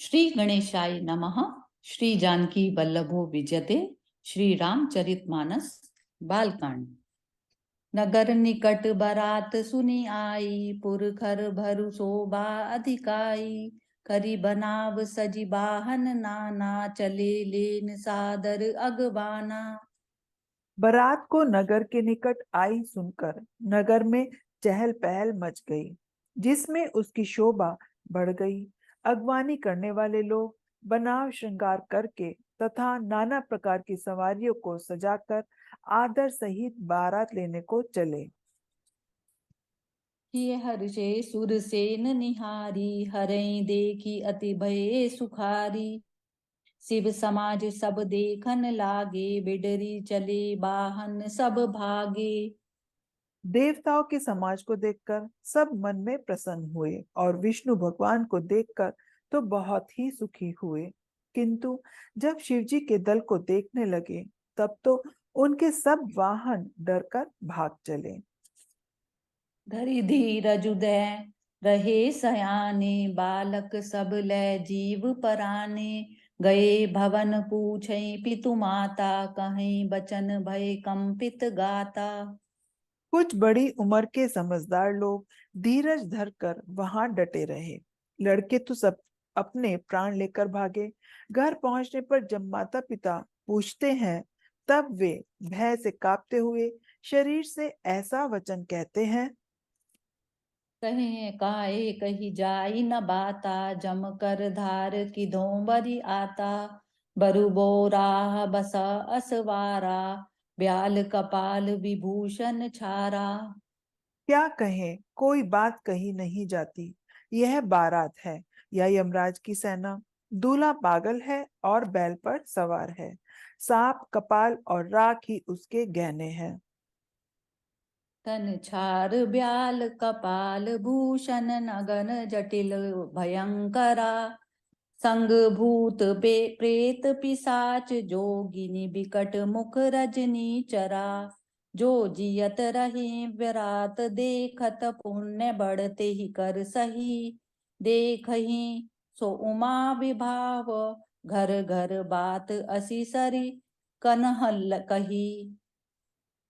श्री गणेशाय नमः। श्री जानकी वल्लभो विजयते। श्री रामचरितमानस बालकांड। नगर निकट बरात सुनी आई, पुरखर भरु शोभा अधिकाई। करी बनाव सजी बाहन नाना, चले लेन सादर अगवाना। बारात को नगर के निकट आई सुनकर नगर में चहल पहल मच गई, जिसमें उसकी शोभा बढ़ गई। अगवानी करने वाले लोग बनाव श्रृंगार करके तथा नाना प्रकार की सवारियों को सजाकर आदर सहित बारात लेने को चले। ये हर्षे सुरसेन निहारी, हरै देखी अति भये सुखारी। शिव समाज सब देखन लागे, बिडरी चले बाहन सब भागे। देवताओं के समाज को देखकर सब मन में प्रसन्न हुए और विष्णु भगवान को देखकर तो बहुत ही सुखी हुए। किंतु जब शिवजी के दल को देखने लगे तब तो उनके सब वाहन डरकर भाग चले। धरि धीरज उदय रहे सयाने, बालक सब लै जीव पराने। गए भवन पूछे पितु माता, कहीं बचन भय कंपित गाता। कुछ बड़ी उम्र के समझदार लोग धीरज धरकर वहां डटे रहे। लड़के तो सब अपने प्राण लेकर भागे। घर पहुंचने पर जब माता पिता पूछते हैं तब वे भय से कांपते हुए शरीर से ऐसा वचन कहते हैं। कहे काए कही जाई न बाता, जम कर धार की धोबरी आता। बरु बोरा बस असवारा, ब्याल कपाल विभूषण छारा। क्या कहें, कोई बात कही नहीं जाती। यह बारात है या यमराज की सेना? दूल्हा पागल है और बैल पर सवार है। सांप कपाल और राख ही उसके गहने हैं। तन छार ब्याल कपाल भूषण, नगन जटिल भयंकरा। संग भूत प्रेत पिशाच, जोगिनी बिकट मुख रजनी चरा। जो जियत रहे विरात देखत, पुण्य बढ़ते ही कर सही। देखही सो उमा विभाव, घर घर बात असी सरी कन्हल कही।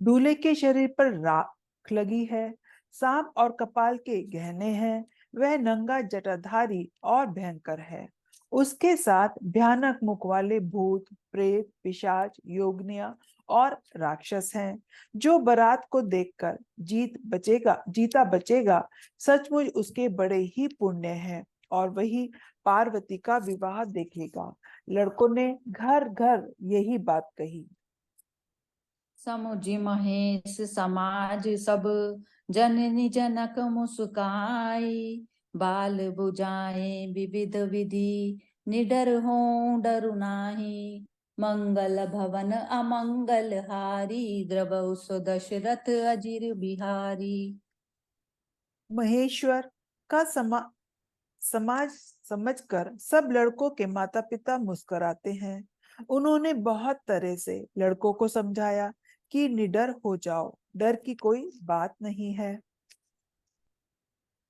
दूल्हे के शरीर पर राख लगी है, सांप और कपाल के गहने हैं। वह नंगा जटाधारी और भयंकर है। उसके साथ भयानक मुख वाले भूत प्रेत पिशाच योगनिया और राक्षस हैं। जो बारात को देखकर जीता बचेगा, सचमुच उसके बड़े ही पुण्य हैं और वही पार्वती का विवाह देखेगा। लड़कों ने घर घर यही बात कही। समुझि महेश समाज सब, जननी जनक मुस्काई। बाल बुझाए विविध विधि, निडर हो डरु नाही। मंगल भवन अमंगल हारी, द्रवहु सो दशरथ अजिर बिहारी। महेश्वर का समाज समझकर सब लड़कों के माता पिता मुस्कुराते हैं। उन्होंने बहुत तरह से लड़कों को समझाया कि निडर हो जाओ, डर की कोई बात नहीं है।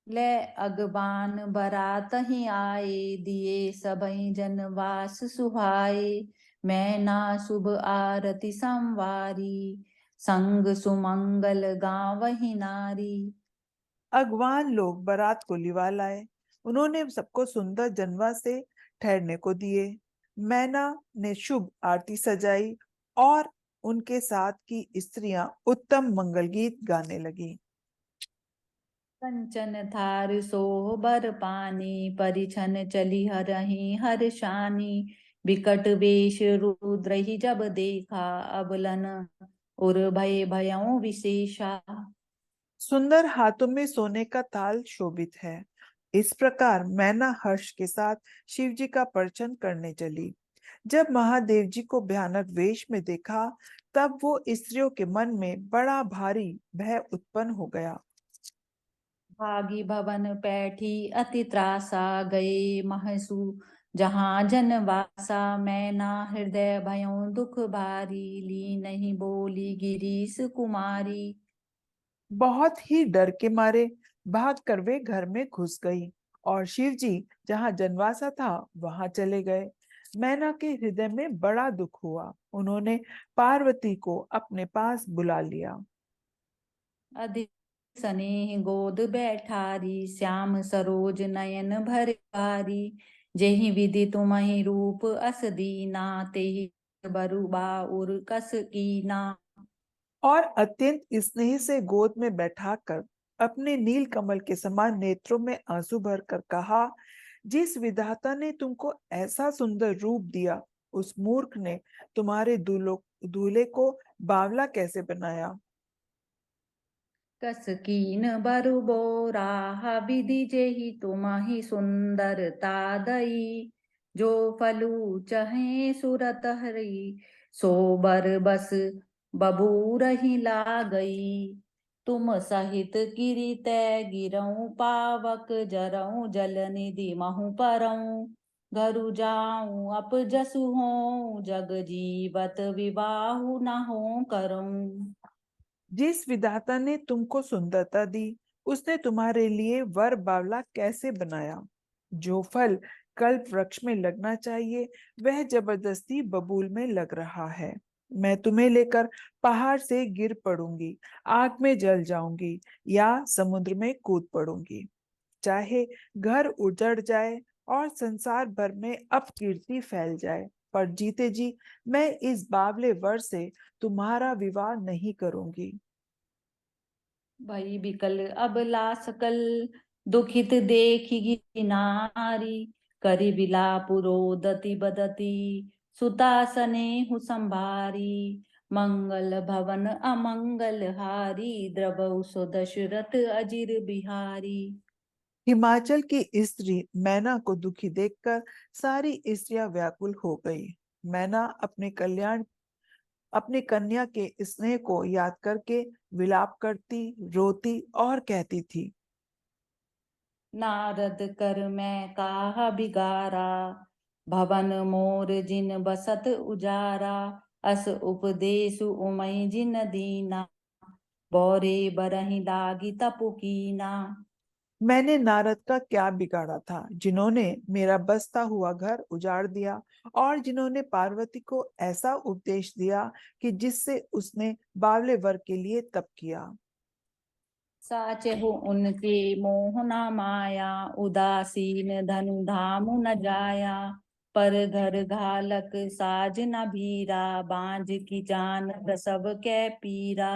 ले अगबान बरात ही आए, दिए सबई जनवास सुहाए। मैं ना शुभ आरती संवारी, संग सुमंगल गावहि नारी। अगवान लोग बारात को लिवा लाए। उन्होंने सबको सुंदर जनवा से ठहरने को दिए। मैना ने शुभ आरती सजाई और उनके साथ की स्त्रियां उत्तम मंगल गीत गाने लगी। कंचन थार सोबर पानी, परिछन चली हरहि हर शानी। बिकट वेश रुद्र ही जब देखा, अबलन उर भय भयों विशेषा। सुंदर हाथों में सोने का ताल शोभित है। इस प्रकार मैना हर्ष के साथ शिव जी का पर्चन करने चली। जब महादेव जी को भयानक वेश में देखा तब वो स्त्रियों के मन में बड़ा भारी भय उत्पन्न हो गया। भागी भवन पैठी अति त्रासा, गए महसु जहाँ जनवासा। मैं ना हृदय भयों दुख भारी, ली नहीं बोली गिरीश कुमारी। बहुत ही डर के मारे भाग कर वे घर में घुस गई और शिव जी जहाँ जनवासा था वहां चले गए। मैना के हृदय में बड़ा दुख हुआ। उन्होंने पार्वती को अपने पास बुला लिया। अधिक स्नेह गोद बैठारी, श्याम सरोज नयन भरवारी। जेहि विधि तुम्हि रूप अस दीना, तेहि बरु बाउर कस कीना। और अत्यंत स्नेह से गोद में बैठाकर अपने नील कमल के समान नेत्रों में आंसू भरकर कहा, जिस विधाता ने तुमको ऐसा सुंदर रूप दिया, उस मूर्ख ने तुम्हारे दूल्हे को बावला कैसे बनाया। कस कीन बरु बोरा, विधि जेहि तुम्हि सुंदरता दई। जो फलु चहे सुरत हरि, सो बर बस बबूरहि लागई। तुम सहित गिरि तै गिरऊँ, पावक जरऊँ जल निधि महु परऊँ। घरु जाऊँ अप जसु होऊँ, जग जीवत विवाहु न हो करऊँ। जिस विधाता ने तुमको सुंदरता दी, उसने तुम्हारे लिए वर बावला कैसे बनाया। जो फल कल्प वृक्ष में लगना चाहिए, वह जबरदस्ती बबूल में लग रहा है। मैं तुम्हें लेकर पहाड़ से गिर पड़ूंगी, आग में जल जाऊंगी या समुद्र में कूद पड़ूंगी। चाहे घर उजड़ जाए और संसार भर में अपकीर्ति फैल जाए, पर जीते जी मैं इस बावले वर से तुम्हारा विवाह नहीं करूंगी। भई बिकल अबला सकल, दुखित देखी नारी। करि बिलाप रोदति बदती, सुता स्नेहु संभारी। मंगल भवन अमंगल हारी, द्रवहु सो दशरथ अजिर बिहारी। हिमाचल की स्त्री मैना को दुखी देखकर सारी स्त्रियां व्याकुल हो गई। मैना अपने कन्या के स्नेह को याद करके विलाप करती, रोती और कहती थी। नारद कर मैं काहा बिगारा, भवन मोर जिन बसत उजारा। अस उपदेश उमई जिन दीना, बौरे बरहि लागी तपु कीना। मैंने नारद का क्या बिगाड़ा था, जिन्होंने मेरा बसता हुआ घर उजाड़ दिया और जिन्होंने पार्वती को ऐसा उपदेश दिया कि जिससे उसने बावले वर के लिए तप किया। साचे हो उनके मोह न माया, उदासीन धनु धामु न जाया। पर घर घालक साज न भीरा, बांझ की जान प्रसव कै पीरा।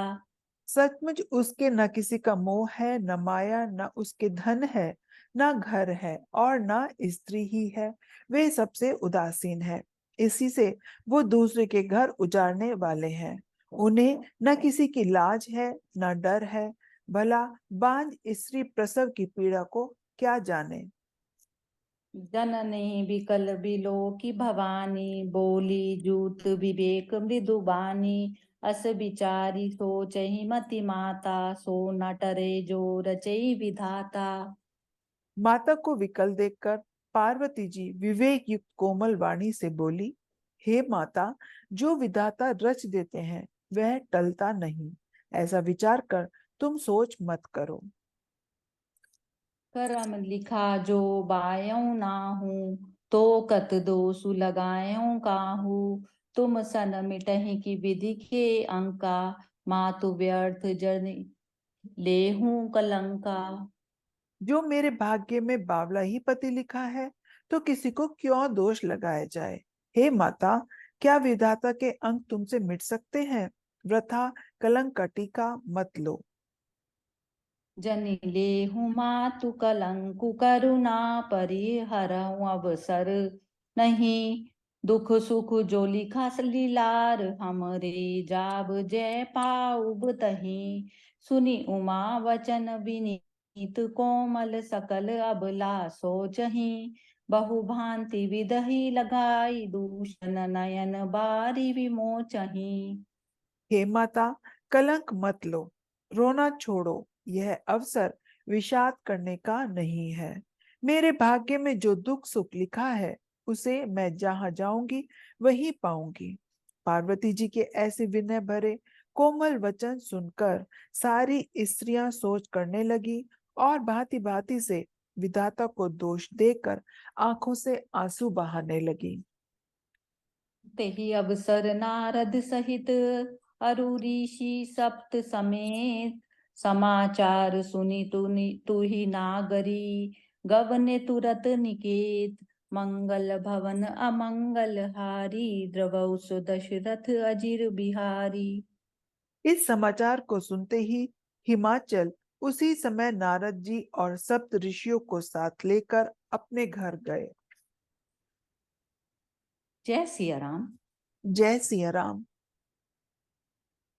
सचमुच उसके न किसी का मोह है, न माया, न उसके धन है, न घर है और न स्त्री ही है। वे सबसे उदासीन है, इसी से वो दूसरे के घर उजाड़ने वाले हैं। उन्हें न किसी की लाज है, न डर है। भला बांझ स्त्री प्रसव की पीड़ा को क्या जाने। जननी बिकल बिलो की भवानी, बोली जूत विवेक मृदुबानी। अस विचारी सोचहि मति माता, सो न टरे जो रचई विधाता। माता को विकल देखकर पार्वती जी विवेक युक्त कोमल वाणी से बोली, हे माता, जो विधाता रच देते हैं वह टलता नहीं। ऐसा विचार कर तुम सोच मत करो। करम लिखा जो बायऊ नाहू, तो कत दोषु लगायऊ काहू। तुम सन मिटहि की विधि के अंका, मातु व्यर्थ जन लेहूं कलंका। जो मेरे भाग्य में बावला ही पति लिखा है, तो किसी को क्यों दोष लगाया जाए। हे माता, क्या विधाता के अंक तुमसे मिट सकते हैं। वृथा कलंक का टीका मत लो। जनि लेहु मातु कलंकु, करुणा परिहरऊं अवसर नहीं। दुख सुख जो लिखा लीलार, हमरे जाब जय पाउब तही। सुनी उमा वचन विनीत, कोमल सकल अबला सोचही। बहु भांति विदही लगाई, दूषण नयन बारी विमोचही। हे माता, कलंक मत लो, रोना छोड़ो। यह अवसर विषाद करने का नहीं है। मेरे भाग्य में जो दुख सुख लिखा है, उसे मैं जहां जाऊंगी वहीं पाऊंगी। पार्वती जी के ऐसे विनय भरे कोमल वचन सुनकर सारी स्त्रियां सोच करने लगी और भांति भांति से विधाता को दोष देकर आंखों से आंसू बहाने लगी। तेहि अवसर नारद सहित अरु ऋषि सप्त समेत, समाचार सुनि तुहि नागरी, गवने तुरत निकेत, मंगल भवन अमंगल हारी, द्रवौ सु दशरथ अजिर बिहारी। इस समाचार को सुनते ही हिमाचल उसी समय नारद जी और सप्त ऋषियों को साथ लेकर अपने घर गए। जय सिया राम। जय सिया राम।